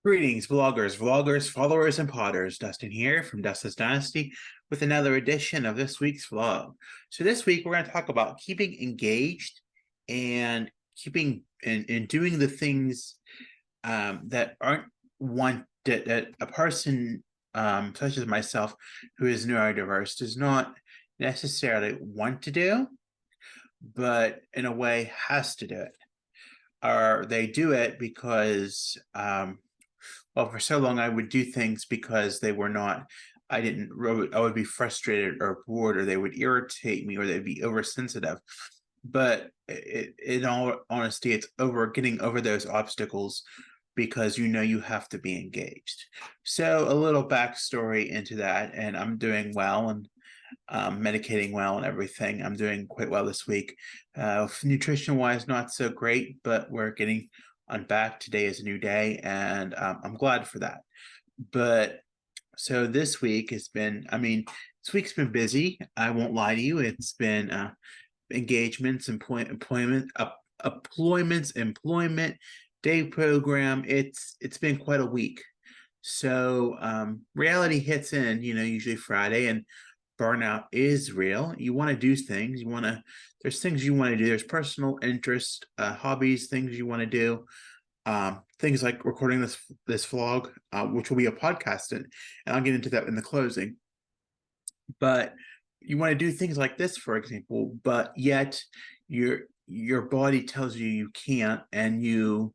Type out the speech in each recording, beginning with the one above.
Greetings, vloggers, followers, and potters. Dustin here from Dustin's Dynasty with another edition of this week's vlog. So this week we're going to talk about keeping engaged and keeping and doing the things that aren't that a person such as myself who is neurodiverse does not necessarily want to do, but in a way has to do it. Or they do it because well, for so long I would do things because they were not, I would be frustrated or bored, or they would irritate me, or they'd be oversensitive. But in all honesty, it's getting over those obstacles because you have to be engaged. So a little backstory into that, and I'm doing well and medicating well and everything. I'm doing quite well this week. Nutrition wise, not so great, but we're getting on back. Today is a new day, and I'm glad for that. But so this week has been, this week's been busy. I won't lie to you. It's been engagements, employment, day program. It's been quite a week. So reality hits in, usually Friday, and burnout is real. You want to do things. There's things you want to do. There's personal interest, hobbies, things you want to do. Things like recording this vlog, which will be a podcast, and I'll get into that in the closing. But you want to do things like this, for example, but yet your body tells you you can't, and you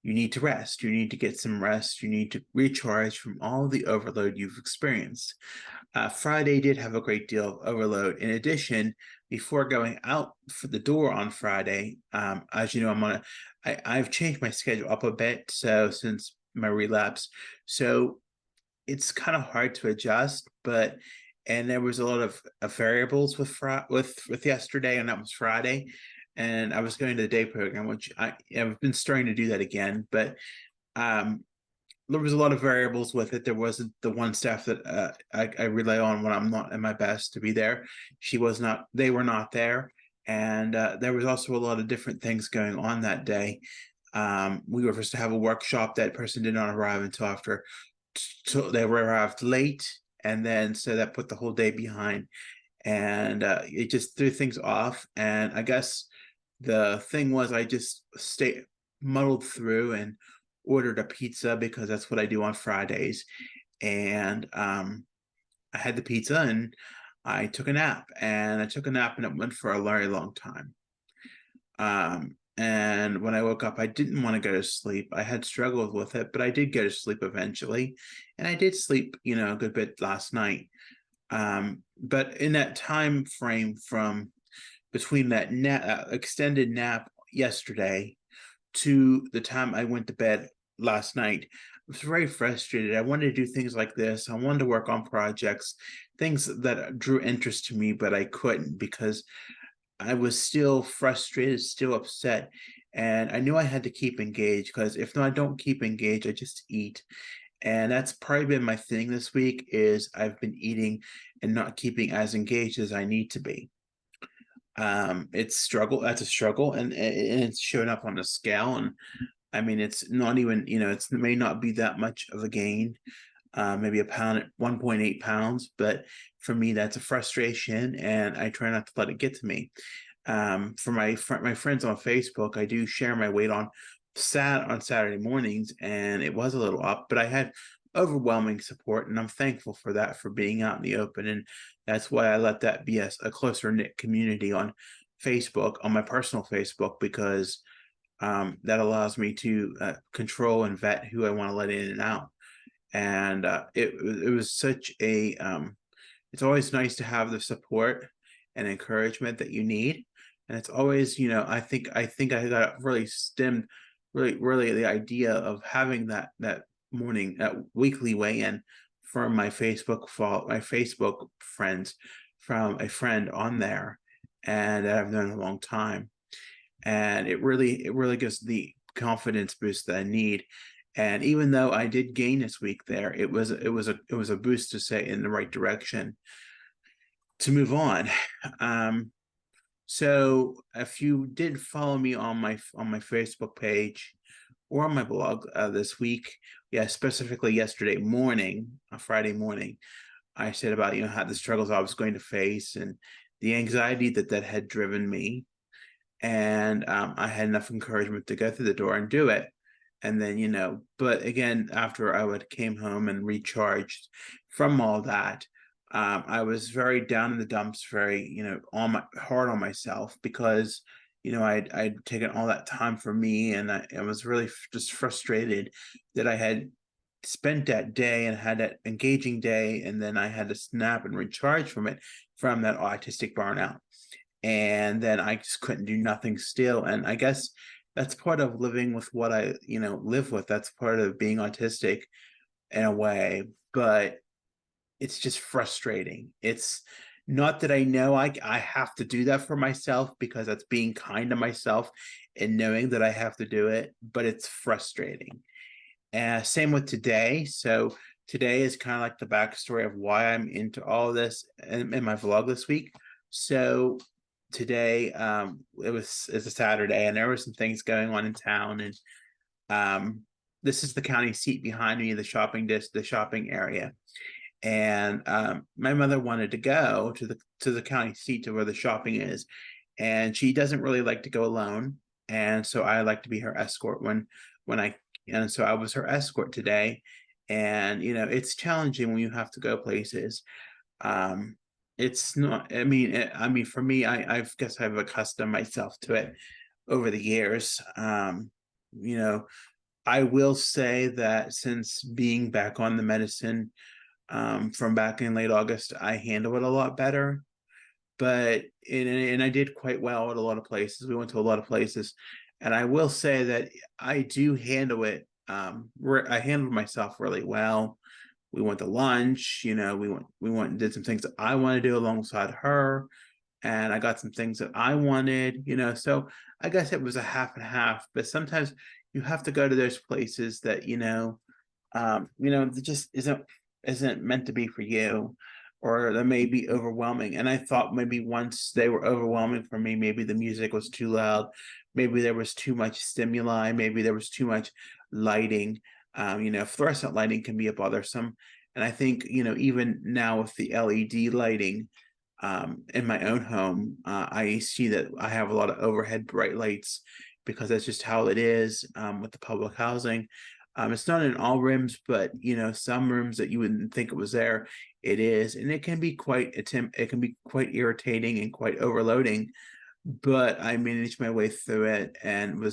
need to rest. You need to get some rest. You need to recharge from all the overload you've experienced. Friday did have a great deal of overload. In addition, before going out for the door on Friday, as you know, I've changed my schedule up a bit. So since my relapse, so it's kind of hard to adjust. And there was a lot of variables with yesterday, and that was Friday. And I was going to the day program, which I've been starting to do that again, but there was a lot of variables with it. There wasn't the one staff that I rely on when I'm not at my best to be there. They were not there. And there was also a lot of different things going on that day. We were supposed to have a workshop. That person did not arrive until after, so they arrived late. And then, so that put the whole day behind. And it just threw things off. And I guess the thing was, I just muddled through and ordered a pizza because that's what I do on Fridays. And I had the pizza, and I took a nap. And it went for a very long time. And when I woke up, I didn't want to go to sleep. I had struggled with it, but I did go to sleep eventually. And I did sleep, a good bit last night. But in that time frame from between that extended nap yesterday to the time I went to bed last night, I was very frustrated. I wanted to do things like this. I wanted to work on projects, things that drew interest to me, but I couldn't because I was still frustrated, still upset. And I knew I had to keep engaged, because if not, I don't keep engaged, I just eat. And that's probably been my thing this week, is I've been eating and not keeping as engaged as I need to be. That's a struggle, and it's showing up on the scale. And it's not even, it may not be that much of a gain, maybe a pound at 1.8 pounds, but for me, that's a frustration, and I try not to let it get to me. For my friends on Facebook, I do share my weight on Saturday mornings, and it was a little up, but I had overwhelming support, and I'm thankful for that, for being out in the open. And that's why I let that be a closer knit community on Facebook, on my personal Facebook, because that allows me to control and vet who I want to let in and out. And it was such a it's always nice to have the support and encouragement that you need. And it's always, I think I got really stemmed, really the idea of having that morning, that weekly weigh-in from my Facebook friends, from a friend on there, and that I've known a long time. And it really gives the confidence boost that I need. And even though I did gain this week there, it was a boost to say in the right direction to move on. So if you did follow me on my Facebook page, or on my blog this week. Yeah, specifically yesterday morning, Friday morning, I said about how the struggles I was going to face and the anxiety that had driven me, and I had enough encouragement to go through the door and do it. And then, but again, after I would came home and recharged from all that, I was very down in the dumps, very, on my hard on myself because, I'd taken all that time for me, and I was really just frustrated that I had spent that day and had that engaging day, and then I had to snap and recharge from it, from that autistic burnout, and then I just couldn't do nothing still. And I guess that's part of living with what I, live with. That's part of being autistic in a way, but it's just frustrating. It's not that I know I have to do that for myself, because that's being kind to myself and knowing that I have to do it, but it's frustrating. Same with today. So today is kind of like the backstory of why I'm into all this in my vlog this week. So today, it's a Saturday, and there were some things going on in town, and this is the county seat behind me, the shopping area. And my mother wanted to go to the county seat, to where the shopping is, and she doesn't really like to go alone, and so I like to be her escort when I and so I was her escort today. And it's challenging when you have to go places. um it's not, I mean, for me, I guess I've accustomed myself to it over the years. You know I will say that since being back on the medicine, from back in late August, I handle it a lot better. But and I did quite well at a lot of places. We went to a lot of places, and I will say that I do handle it. I handled myself really well. We went to lunch. We went and did some things that I want to do alongside her, and I got some things that I wanted. So I guess it was a half and half. But sometimes you have to go to those places that that just isn't meant to be for you, or that may be overwhelming. And I thought maybe once they were overwhelming for me, maybe the music was too loud, maybe there was too much stimuli, maybe there was too much lighting. Fluorescent lighting can be a bothersome. And I think, even now with the LED lighting, in my own home, I see that I have a lot of overhead bright lights, because that's just how it is, with the public housing. It's not in all rooms, but some rooms that you wouldn't think it was there, it is, and it can be quite irritating and quite overloading. But I managed my way through it, and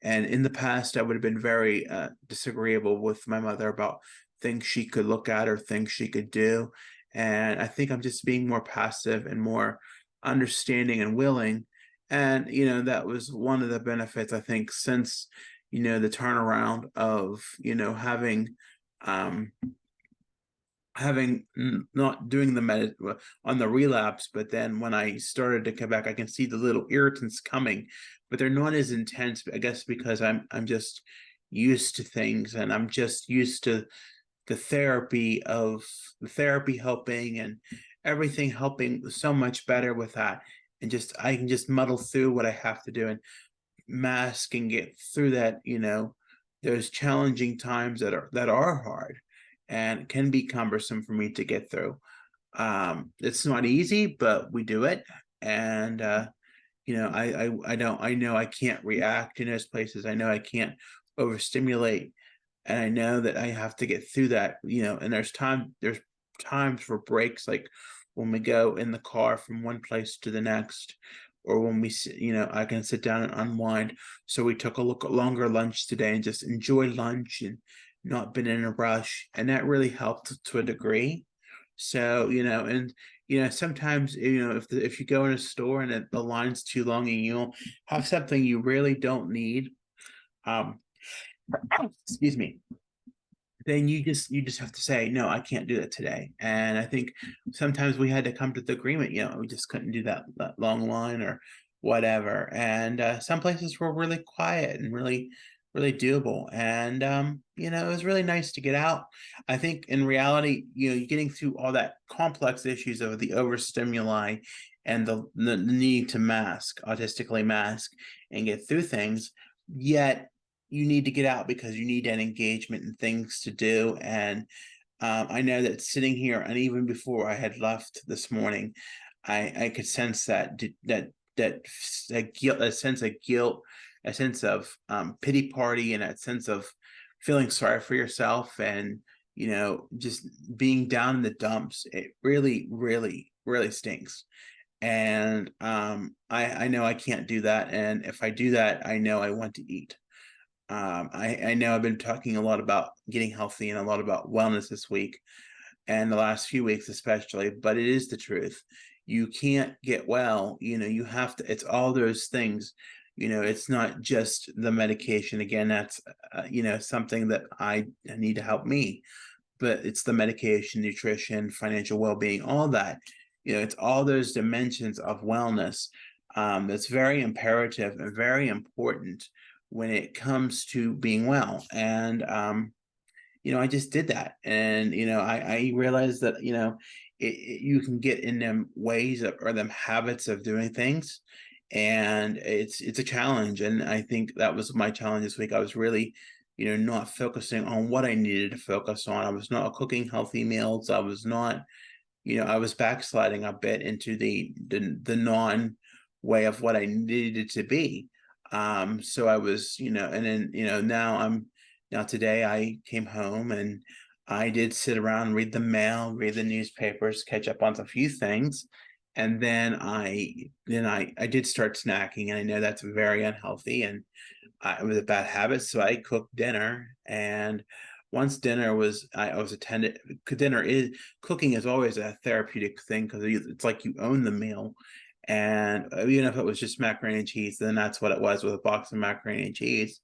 in the past I would have been very disagreeable with my mother about things she could look at or things she could do. And I think I'm just being more passive and more understanding and willing. And that was one of the benefits, I think, since the turnaround of um not doing the on the relapse. But then when I started to come back, I can see the little irritants coming, but they're not as intense, I guess, because I'm just used to things, and I'm just used to the therapy helping, and everything helping so much better with that. And just I can just muddle through what I have to do, and mask, and get through that, those challenging times that are hard and can be cumbersome for me to get through. It's not easy, but we do it. And I know I can't react in those places. I know I can't overstimulate, and I know that I have to get through that. And there's times for breaks, like when we go in the car from one place to the next, or when I can sit down and unwind. So we took a longer lunch today and just enjoy lunch and not been in a rush, and that really helped to a degree. So and sometimes if you go in a store and the line's too long, and you'll have something you really don't need, um excuse me, then you just have to say, no, I can't do that today. And I think sometimes we had to come to the agreement, we just couldn't do that long line or whatever. And some places were really quiet and really doable. And it was really nice to get out. I think in reality, you're getting through all that complex issues of the overstimuli and the need to mask, autistically mask, and get through things. Yet you need to get out because you need that engagement and things to do. And I know that sitting here, and even before I had left this morning, I could sense that guilt, a sense of guilt, a sense of pity party, and a sense of feeling sorry for yourself, and just being down in the dumps. It really, really, really stinks. And I know I can't do that. And if I do that, I know I want to eat. I know I've been talking a lot about getting healthy and a lot about wellness this week and the last few weeks especially, but it is the truth. You can't get well, you have to, it's all those things. It's not just the medication. Again, that's something that I need to help me, but it's the medication, nutrition, financial well-being, all that. It's all those dimensions of wellness that's very imperative and very important when it comes to being well. And I just did that. And I realized that you can get in them ways or them habits of doing things, and it's a challenge. And I think that was my challenge this week. I was really not focusing on what I needed to focus on. I was not cooking healthy meals. I was not, I was backsliding a bit into the non way of what I needed it to be. So I was, and then, now today I came home and I did sit around, read the mail, read the newspapers, catch up on a few things. And then I did start snacking, and I know that's very unhealthy, and it was a bad habit. So I cooked dinner, and once dinner was, I was attended. Dinner is cooking is always a therapeutic thing because it's like you own the meal. And even if it was just macaroni and cheese, then that's what it was, with a box of macaroni and cheese.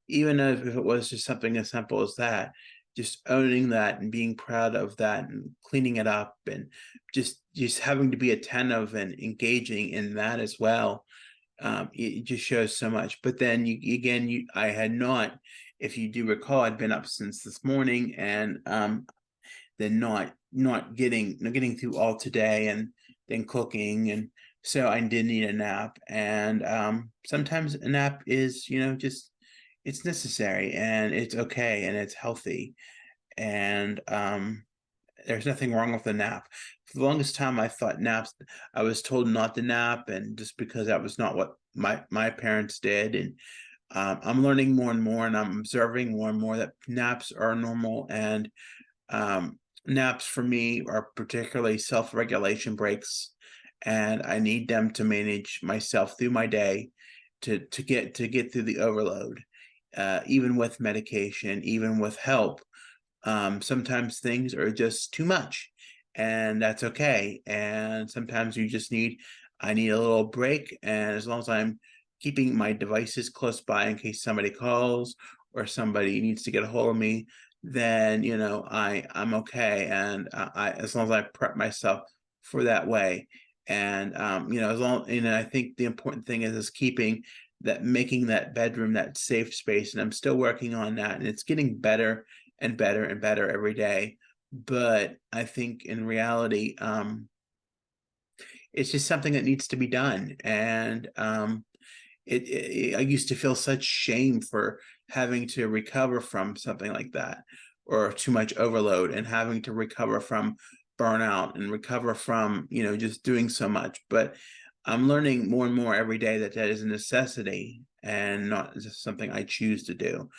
Even if it was just something as simple as that, just owning that and being proud of that and cleaning it up, and just having to be attentive and engaging in that as well. It just shows so much. But then I had not, if you do recall, I'd been up since this morning, and then not getting through all today, and then cooking, and so I did need a nap. And sometimes a nap is just, it's necessary, and it's okay, and it's healthy. And there's nothing wrong with a nap. For the longest time, I thought naps, I was told not to nap, and just because that was not what my parents did. And I'm learning more and more, and I'm observing more and more that naps are normal. And naps for me are particularly self-regulation breaks, and I need them to manage myself through my day, to get through the overload. Even with medication, even with help, sometimes things are just too much, and that's okay. And sometimes I need a little break. And as long as I'm keeping my devices close by in case somebody calls or somebody needs to get a hold of me, then I'm okay. And as long as I prep myself for that way. And as long, I think the important thing is keeping that, making that bedroom that safe space. And I'm still working on that, and it's getting better and better and better every day. But I think in reality, it's just something that needs to be done. And I used to feel such shame for having to recover from something like that, or too much overload, and having to recover from burnout, and recover from just doing so much. But I'm learning more and more every day that is a necessity, and not just something I choose to do.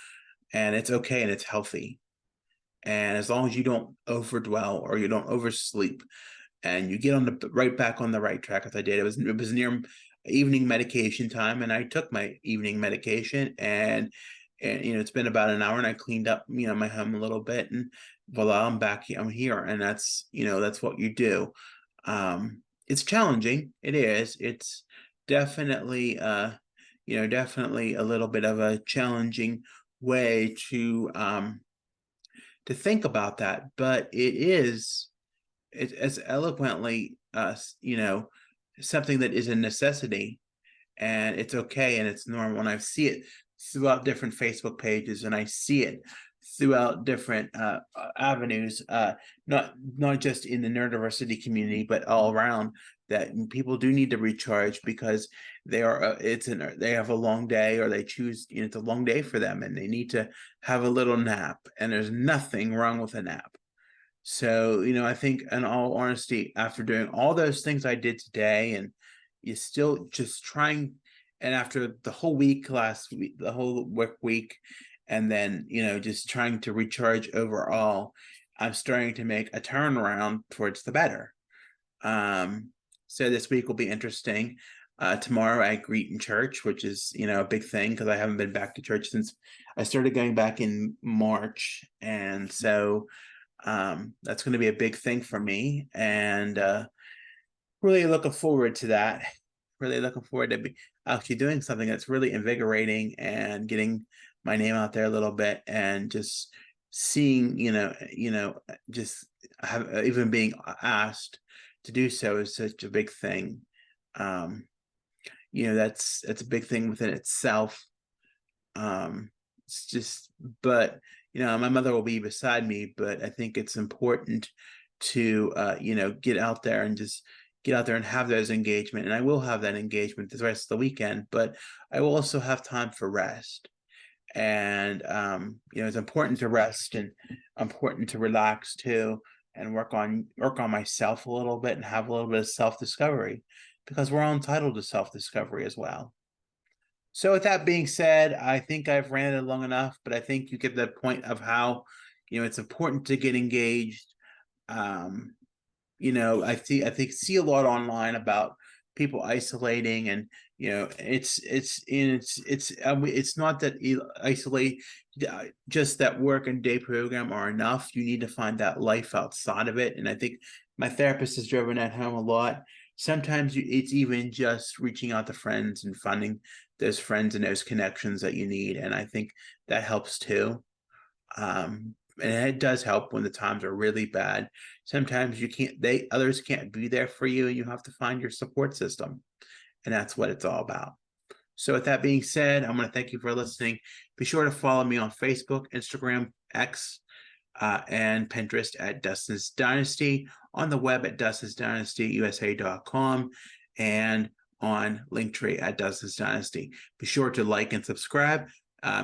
And it's okay, and it's healthy. And as long as you don't overdwell or you don't oversleep, and you get on the right back on the right track, as I did. It was near evening medication time, and I took my evening medication, and it's been about an hour, and I cleaned up my home a little bit, and voila, I'm back. I'm here, and that's what you do. It's challenging. It is. It's definitely definitely a little bit of a challenging way to think about that, but it's as eloquently something that is a necessity, and it's okay, and it's normal. And I see it throughout different Facebook pages, and I see it throughout different avenues, not just in the neurodiversity community, but all around. That people do need to recharge because they are they have a long day, or they choose, it's a long day for them, and they need to have a little nap. And there's nothing wrong with a nap. So, I think, in all honesty, after doing all those things I did today, and you're still just trying, and after the whole week, last week, the whole work week, and then, just trying to recharge overall, I'm starting to make a turnaround towards the better. So this week will be interesting. Tomorrow I greet in church, which is, a big thing because I haven't been back to church since I started going back in March. And so that's going to be a big thing for me, and really looking forward to that. Really looking forward to actually doing something that's really invigorating and getting my name out there a little bit, and just seeing, just have, even being asked to do so is such a big thing. That's a big thing within itself. It's just, but my mother will be beside me, but I think it's important to get out there and just get out there and have those engagement. And I will have that engagement the rest of the weekend, but I will also have time for rest. And it's important to rest, and important to relax too, and work on myself a little bit, and have a little bit of self-discovery, because we're all entitled to self-discovery as well. So with that being said, I think I've ranted long enough, but I think you get the point of how, it's important to get engaged. I see a lot online about people isolating, and it's not that isolate, just that work and day program are enough. You need to find that life outside of it, and I think my therapist has driven that home a lot. Sometimes it's even just reaching out to friends and finding those friends and those connections that you need, and I think that helps too. And it does help when the times are really bad. Sometimes others can't be there for you, and you have to find your support system, and that's what it's all about. So with that being said, I'm going to thank you for listening. Be sure to follow me on Facebook, Instagram, X, and Pinterest at Dustin's Dynasty, on the web at dustinsdynastyusa.com, and on Linktree at Dustin's Dynasty. Be sure to like and subscribe.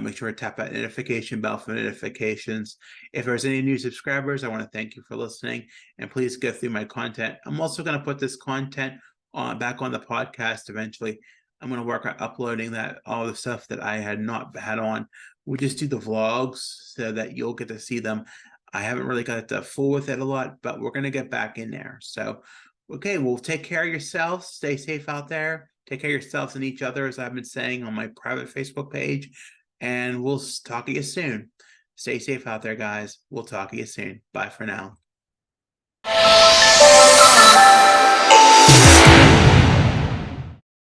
Make sure to tap that notification bell for notifications. If there's any new subscribers, I want to thank you for listening, and please go through my content. I'm also going to put this content back on the podcast eventually. I'm going to work on uploading all the stuff that I had not had on. We'll just do the vlogs so that you'll get to see them. I haven't really got to fool with it a lot, but we're going to get back in there. So, okay, well, take care of yourselves. Stay safe out there. Take care of yourselves and each other, as I've been saying on my private Facebook page. And we'll talk to you soon. Stay safe out there, guys. We'll talk to you soon. Bye for now.